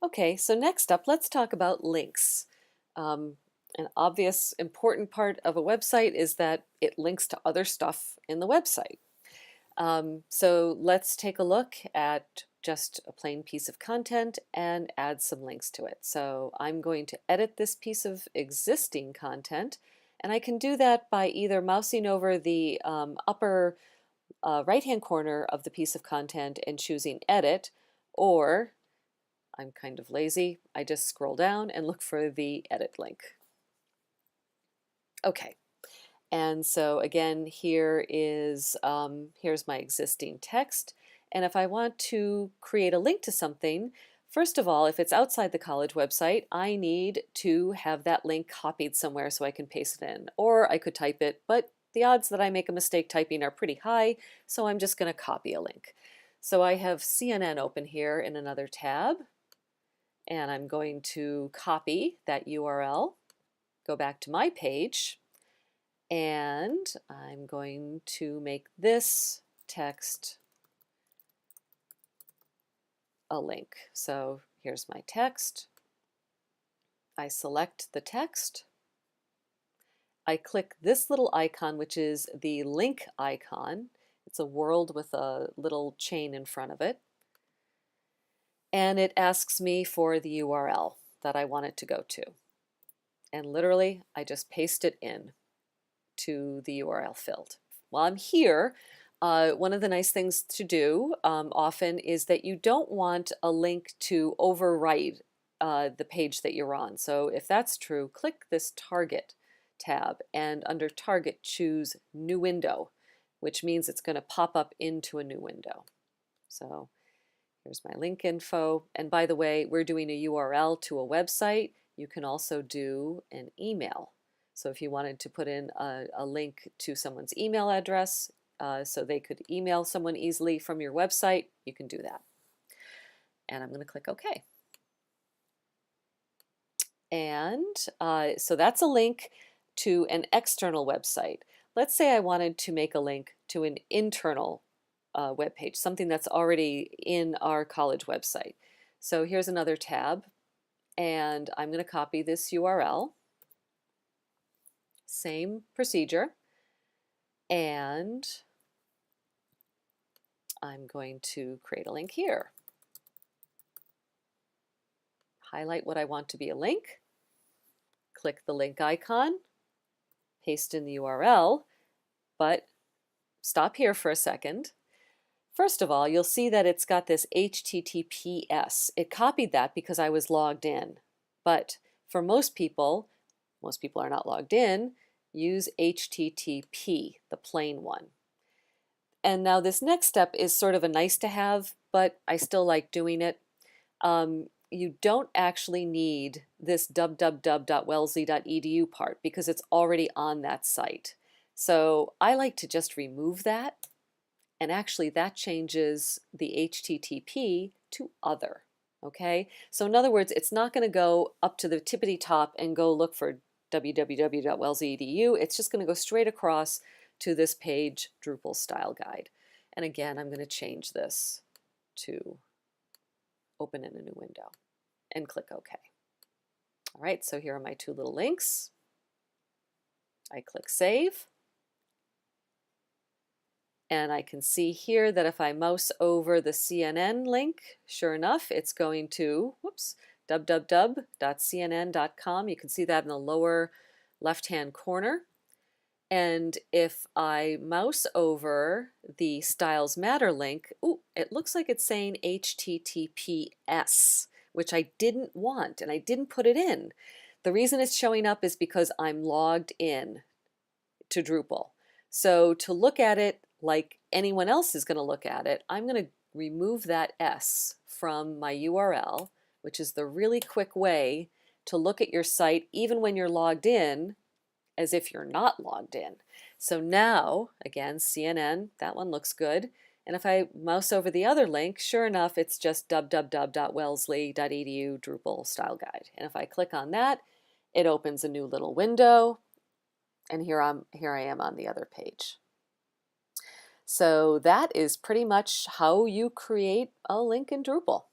Okay, so next up, let's talk about links. Um, an obvious important part of a website is that it links to other stuff in the website. So let's take a look at just a plain piece of content and add some links to it. So I'm going to edit this piece of existing content, and I can do that by either mousing over the upper right-hand corner of the piece of content and choosing Edit, or I'm kind of lazy, I just scroll down and look for the Edit link. Okay. And so again, here's my existing text. And if I want to create a link to something, first of all, if it's outside the college website, I need to have that link copied somewhere so I can paste it in. Or I could type it, but the odds that I make a mistake typing are pretty high, so I'm just going to copy a link. So I have CNN open here in another tab, and I'm going to copy that URL, go back to my page, and I'm going to make this text a link. So here's my text. I select the text. I click this little icon, which is the link icon. It's a world with a little chain in front of it. And it asks me for the URL that I want it to go to. And literally, I just paste it in to the URL field. While I'm here, one of the nice things to do often is that you don't want a link to overwrite the page that you're on. So if that's true, click this Target tab, and under Target choose New Window, which means it's going to pop up into a new window. So here's my link info. And by the way, we're doing a URL to a website. You can also do an email. So if you wanted to put in a link to someone's email address so they could email someone easily from your website, you can do that. And I'm going to click OK. And so that's a link to an external website. Let's say I wanted to make a link to an internal web page, something that's already in our college website. So here's another tab, and I'm going to copy this URL. Same procedure, and I'm going to create a link here. Highlight what I want to be a link, click the link icon, paste in the URL, but stop here for a second. First of all, you'll see that it's got this HTTPS. It copied that because I was logged in, but for most people are not logged in, use HTTP, the plain one. And now this next step is sort of a nice to have, but I still like doing it. You don't actually need this www.wellesley.edu part because it's already on that site. So I like to just remove that, and actually that changes the HTTP to other. Okay, so in other words, it's not going to go up to the tippity top and go look for www.wellesley.edu. It's just going to go straight across to this page, Drupal style guide. And again, I'm going to change this to open in a new window and click OK. All right, so here are my two little links. I click Save. And I can see here that if I mouse over the CNN link, sure enough, it's going to, www.cnn.com. You can see that in the lower left-hand corner. And if I mouse over the Styles Matter link, it looks like it's saying HTTPS, which I didn't want, and I didn't put it in. The reason it's showing up is because I'm logged in to Drupal. So to look at it like anyone else is going to look at it, I'm going to remove that S from my URL, which is the really quick way to look at your site even when you're logged in, as if you're not logged in. So now, again, CNN, that one looks good. And if I mouse over the other link, sure enough, it's just www.wellesley.edu Drupal style guide. And if I click on that, it opens a new little window. And here I am on the other page. So that is pretty much how you create a link in Drupal.